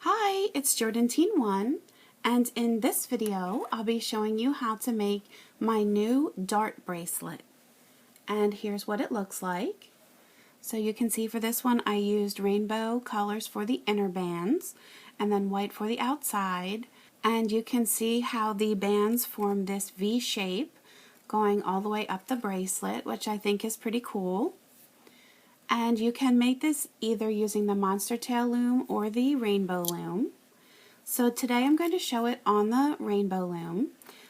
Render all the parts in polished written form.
Hi, it's Jordan Teen 1, and in this video I'll be showing you how to make my new Dart bracelet. And here's what it looks like. So you can see for this one I used rainbow colors for the inner bands and then white for the outside. And you can see how the bands form this V shape going all the way up the bracelet, which I think is pretty cool. And you can make this either using the monster tail loom or the rainbow loom. So today I'm going to show it on the rainbow loom,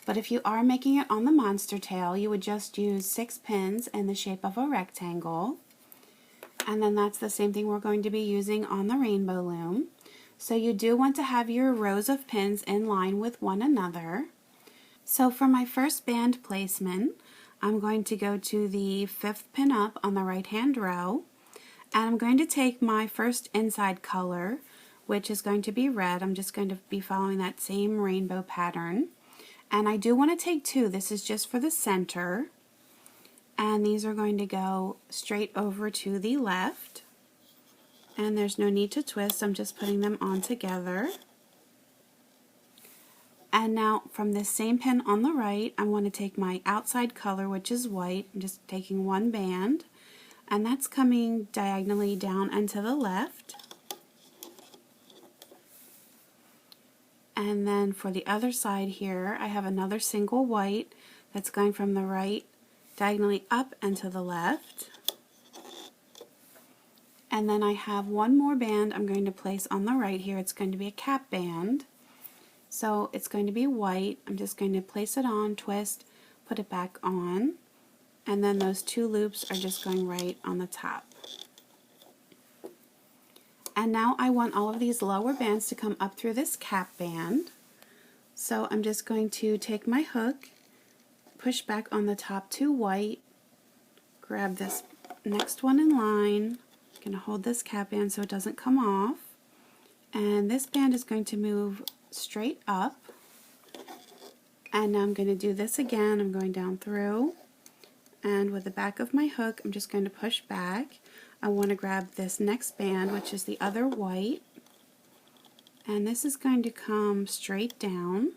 but if you are making it on the monster tail, you would just use 6 pins in the shape of a rectangle. And then that's the same thing we're going to be using on the rainbow loom. So you do want to have your rows of pins in line with one another. So for my first band placement, I'm going to go to the 5th pin up on the right hand row, and I'm going to take my first inside color, which is going to be red. I'm just going to be following that same rainbow pattern, and I do want to take 2. This is just for the center, and these are going to go straight over to the left, and there's no need to twist. I'm just putting them on together. And now from this same pin on the right, I want to take my outside color, which is white. I'm just taking 1 band, and that's coming diagonally down and to the left. And then for the other side here, I have another single white that's going from the right diagonally up and to the left. And then I have 1 more band I'm going to place on the right here. It's going to be a cap band. So it's going to be white. I'm just going to place it on, twist, put it back on, and then those 2 loops are just going right on the top. And now I want all of these lower bands to come up through this cap band. So I'm just going to take my hook, push back on the top 2 white, grab this next one in line, I'm going to hold this cap band so it doesn't come off, and this band is going to move straight up, and now I'm going to do this again. I'm going down through, and with the back of my hook I'm just going to push back. I want to grab this next band, which is the other white, and this is going to come straight down,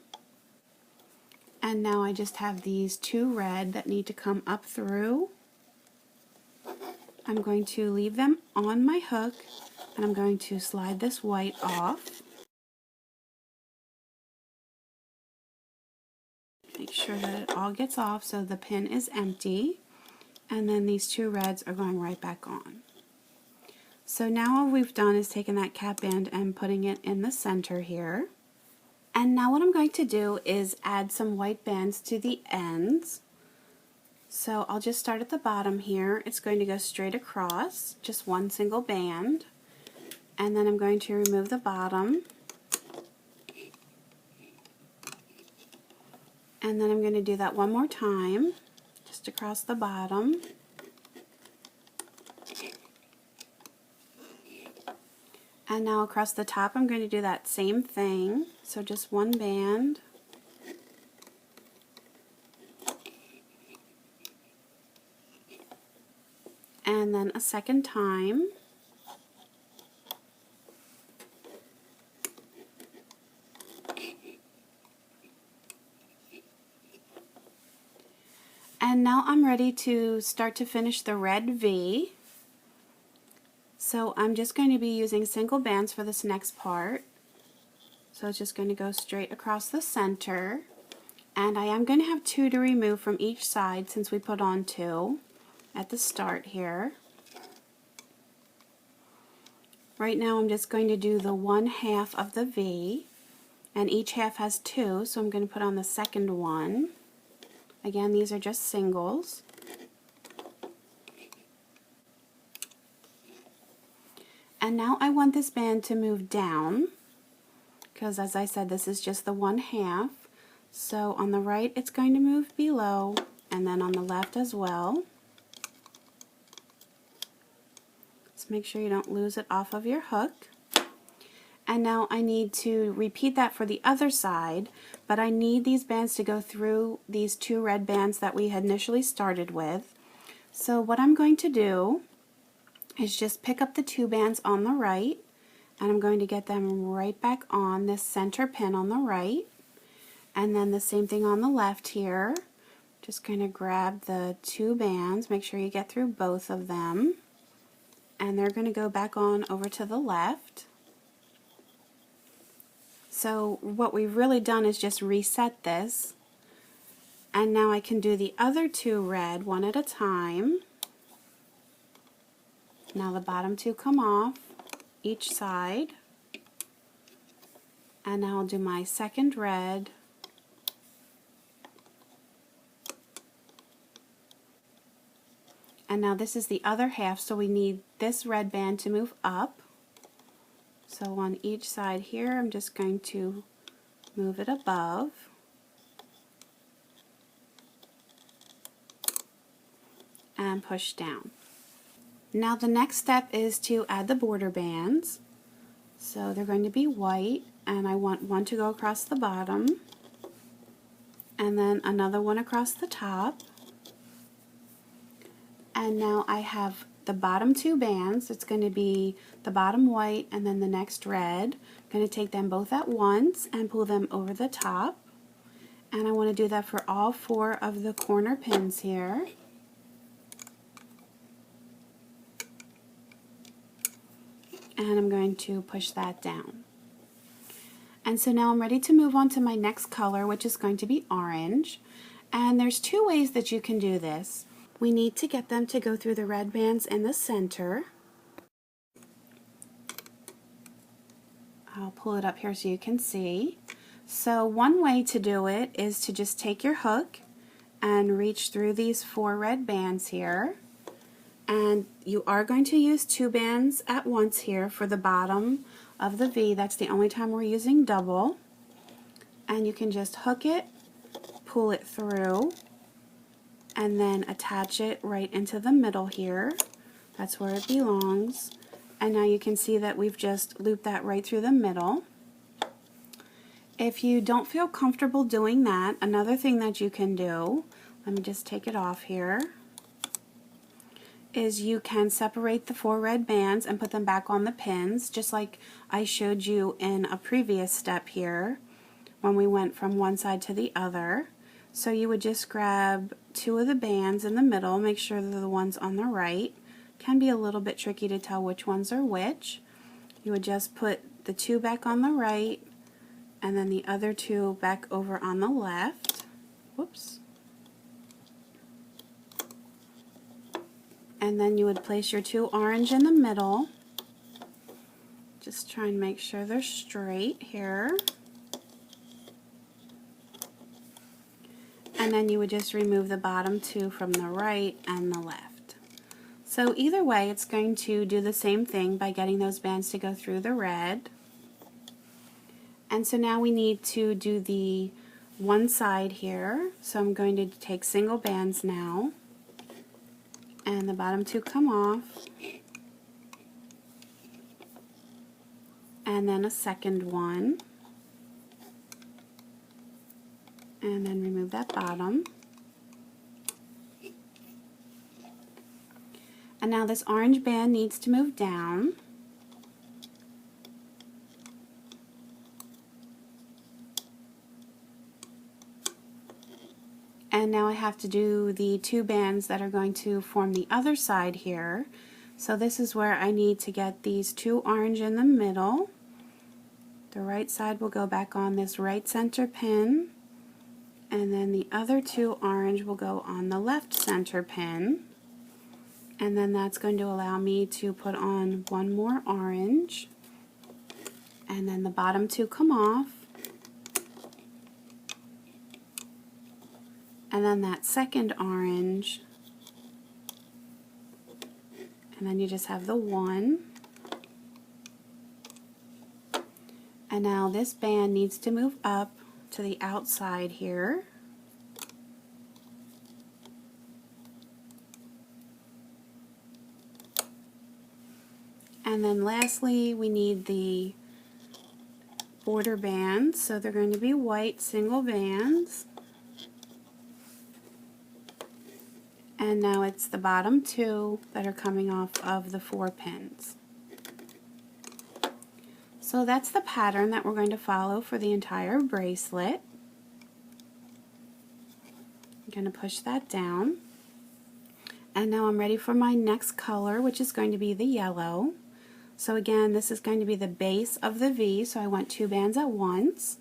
and now I just have these 2 red that need to come up through. I'm going to leave them on my hook, and I'm going to slide this white off. Make sure that it all gets off so the pin is empty, and then these 2 reds are going right back on. So now all we've done is taken that cap band and putting it in the center here. And now what I'm going to do is add some white bands to the ends. So I'll just start at the bottom here. It's going to go straight across, just 1 single band, and then I'm going to remove the bottom. And then I'm going to do that 1 more time, just across the bottom. And now across the top I'm going to do that same thing, so just 1 band. And then a second time. And now I'm ready to start to finish the red V. So I'm just going to be using single bands for this next part. So it's just going to go straight across the center. And I am going to have 2 to remove from each side since we put on 2 at the start here. Right now I'm just going to do the 1/2 of the V, and each half has 2, so I'm going to put on the second one. Again, these are just singles. And now I want this band to move down, because as I said, this is just the 1/2. So on the right it's going to move below, and then on the left as well. Just make sure you don't lose it off of your hook. And now I need to repeat that for the other side, but I need these bands to go through these 2 red bands that we had initially started with. So what I'm going to do is just pick up the 2 bands on the right and I'm going to get them right back on this center pin on the right, and then the same thing on the left here. Just going to grab the 2 bands, make sure you get through both of them, and they're going to go back on over to the left. So what we've really done is just reset this, and now I can do the other 2 red one at a time. Now the bottom 2 come off each side, and now I'll do my second red, and now this is the other half, so we need this red band to move up. So on each side here, I'm just going to move it above, and push down. Now the next step is to add the border bands. So they're going to be white, and I want one to go across the bottom, and then another one across the top. And now I have the bottom 2 bands. It's going to be the bottom white and then the next red. I'm going to take them both at once and pull them over the top. And I want to do that for all 4 of the corner pins here. And I'm going to push that down. And so now I'm ready to move on to my next color, which is going to be orange. And there's 2 ways that you can do this. We need to get them to go through the red bands in the center. I'll pull it up here so you can see. So one way to do it is to just take your hook and reach through these 4 red bands here. And you are going to use 2 bands at once here for the bottom of the V. That's the only time we're using double. And you can just hook it, pull it through, and then attach it right into the middle here. That's where it belongs. And now you can see that we've just looped that right through the middle. If you don't feel comfortable doing that, another thing that you can do, let me just take it off here, is you can separate the 4 red bands and put them back on the pins, just like I showed you in a previous step here when we went from one side to the other. So you would just grab 2 of the bands in the middle, make sure they're the ones on the right. Can be a little bit tricky to tell which ones are which. You would just put the 2 back on the right, and then the other 2 back over on the left. Whoops. And then you would place your 2 orange in the middle. Just try and make sure they're straight here. And then you would just remove the bottom 2 from the right and the left. So either way, it's going to do the same thing by getting those bands to go through the red. And so now we need to do the one side here. So I'm going to take single bands now, and the bottom 2 come off, and then a second one, and then remove that bottom. And now this orange band needs to move down. And now I have to do the 2 bands that are going to form the other side here. So this is where I need to get these 2 orange in the middle. The right side will go back on this right center pin, and then the other 2 orange will go on the left center pin. And then that's going to allow me to put on 1 more orange, and then the bottom 2 come off, and then that second orange, and then you just have the 1. And now this band needs to move up to the outside here. And then lastly, we need the border bands. So they're going to be white single bands. And now it's the bottom 2 that are coming off of the 4 pins. So that's the pattern that we're going to follow for the entire bracelet. I'm going to push that down. And now I'm ready for my next color, which is going to be the yellow. So again, this is going to be the base of the V, so I want 2 bands at once.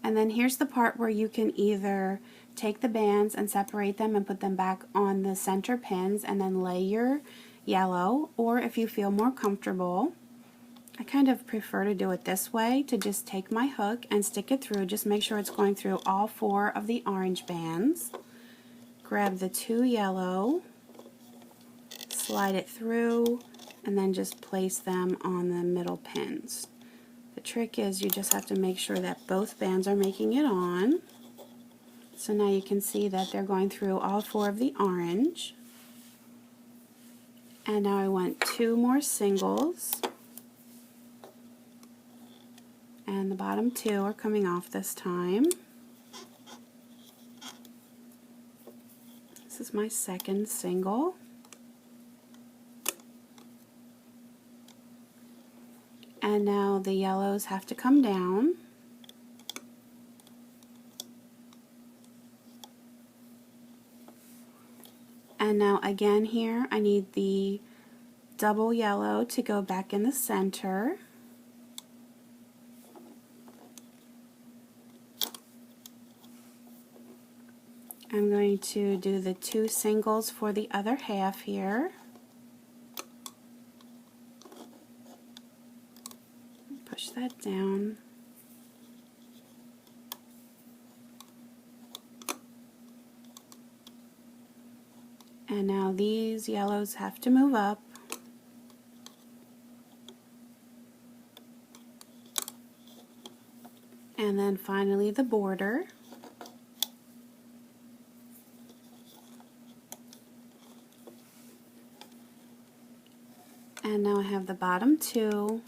And then here's the part where you can either take the bands and separate them and put them back on the center pins and then lay your yellow, or if you feel more comfortable, I kind of prefer to do it this way, to just take my hook and stick it through. Just make sure it's going through all 4 of the orange bands. Grab the 2 yellow, slide it through, and then just place them on the middle pins. The trick is you just have to make sure that both bands are making it on. So now you can see that they're going through all 4 of the orange. And now I want 2 more singles. And the bottom 2 are coming off this time. This is my second single. And now the yellows have to come down. And now again here, I need the double yellow to go back in the center. I'm going to do the 2 singles for the other half here. Push that down. And now these yellows have to move up. And then finally the border. And now I have the bottom 2.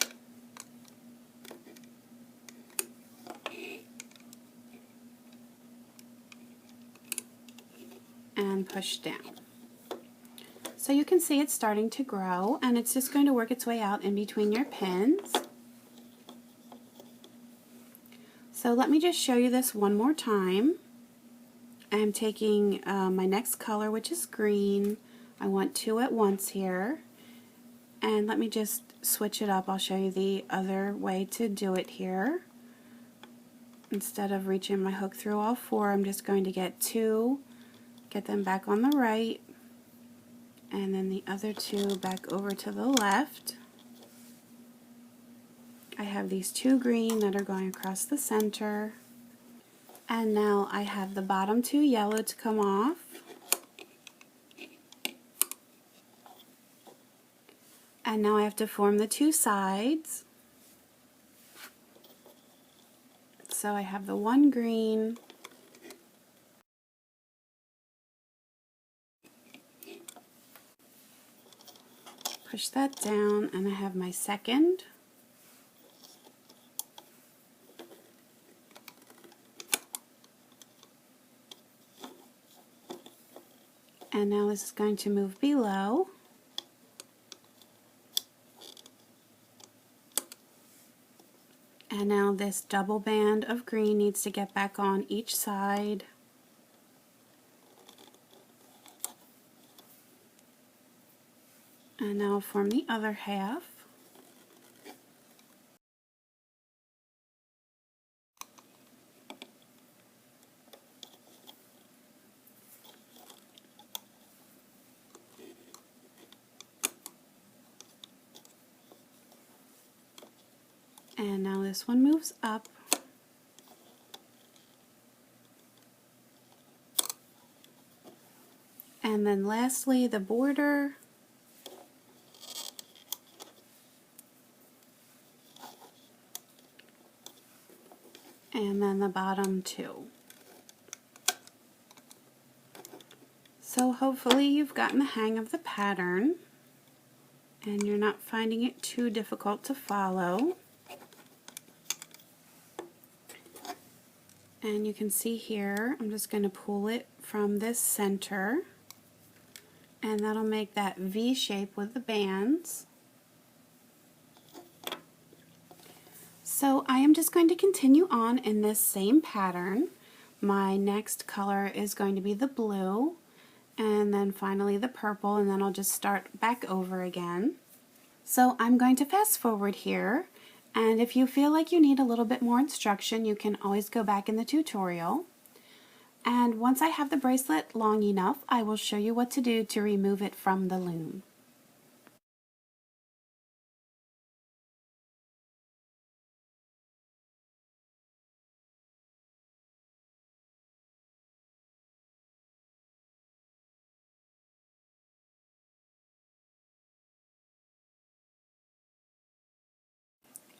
And push down. So you can see it's starting to grow, and it's just going to work its way out in between your pins. So let me just show you this one more time. I'm taking my next color, which is green. I want 2 at once here. And let me just switch it up. I'll show you the other way to do it here. Instead of reaching my hook through all 4, I'm just going to get 2, get them back on the right, and then the other 2 back over to the left. I have these 2 green that are going across the center. And now I have the bottom 2 yellow to come off. And now I have to form the 2 sides. So I have the 1 green, push that down, and I have my second. And now this is going to move below. And now this double band of green needs to get back on each side. And now I'll form the other half. And now this one moves up. And then lastly, the border. And then the bottom 2. So hopefully you've gotten the hang of the pattern and you're not finding it too difficult to follow. And you can see here, I'm just going to pull it from this center, and that'll make that V shape with the bands. So I am just going to continue on in this same pattern. My next color is going to be the blue, and then finally the purple, and then I'll just start back over again. So I'm going to fast forward here, and if you feel like you need a little bit more instruction, you can always go back in the tutorial. And once I have the bracelet long enough, I will show you what to do to remove it from the loom.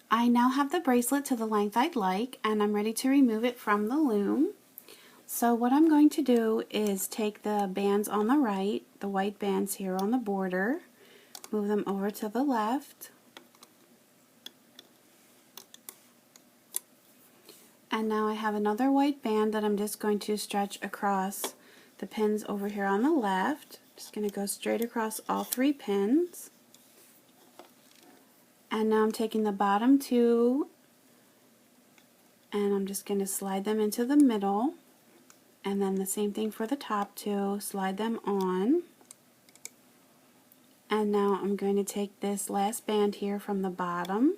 I now have the bracelet to the length I'd like, and I'm ready to remove it from the loom. So what I'm going to do is take the bands on the right, the white bands here on the border, move them over to the left, and now I have another white band that I'm just going to stretch across the pins over here on the left. Just going to go straight across all 3 pins. And now I'm taking the bottom 2 and I'm just going to slide them into the middle, and then the same thing for the top 2, slide them on. And now I'm going to take this last band here from the bottom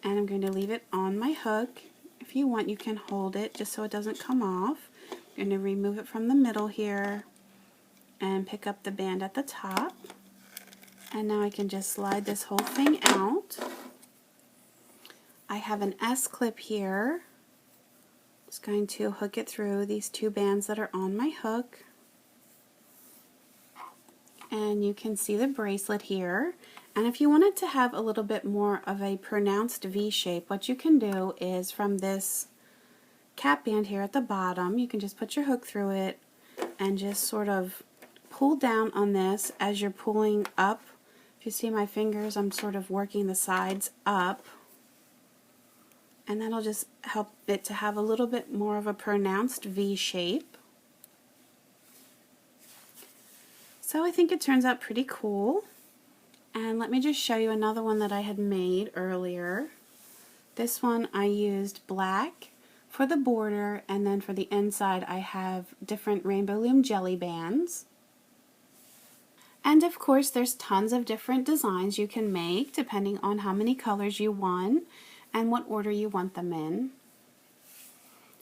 and I'm going to leave it on my hook. If you want, you can hold it just so it doesn't come off. I'm going to remove it from the middle here and pick up the band at the top. And now I can just slide this whole thing out. I have an S-clip here. Just going to hook it through these 2 bands that are on my hook. And you can see the bracelet here. And if you wanted to have a little bit more of a pronounced V shape, what you can do is from this cap band here at the bottom, you can just put your hook through it and just sort of pull down on this as you're pulling up. If you see my fingers, I'm sort of working the sides up. And that'll just help it to have a little bit more of a pronounced V shape. So I think it turns out pretty cool. And let me just show you another one that I had made earlier. This one I used black for the border, and then for the inside I have different Rainbow Loom jelly bands. And of course there's tons of different designs you can make depending on how many colors you want and what order you want them in.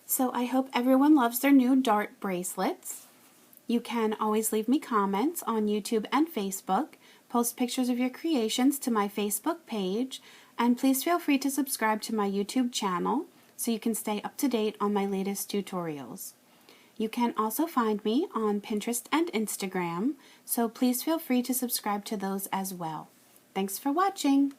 So I hope everyone loves their new Dart bracelets. You can always leave me comments on YouTube and Facebook, post pictures of your creations to my Facebook page, and please feel free to subscribe to my YouTube channel so you can stay up to date on my latest tutorials. You can also find me on Pinterest and Instagram, so please feel free to subscribe to those as well. Thanks for watching!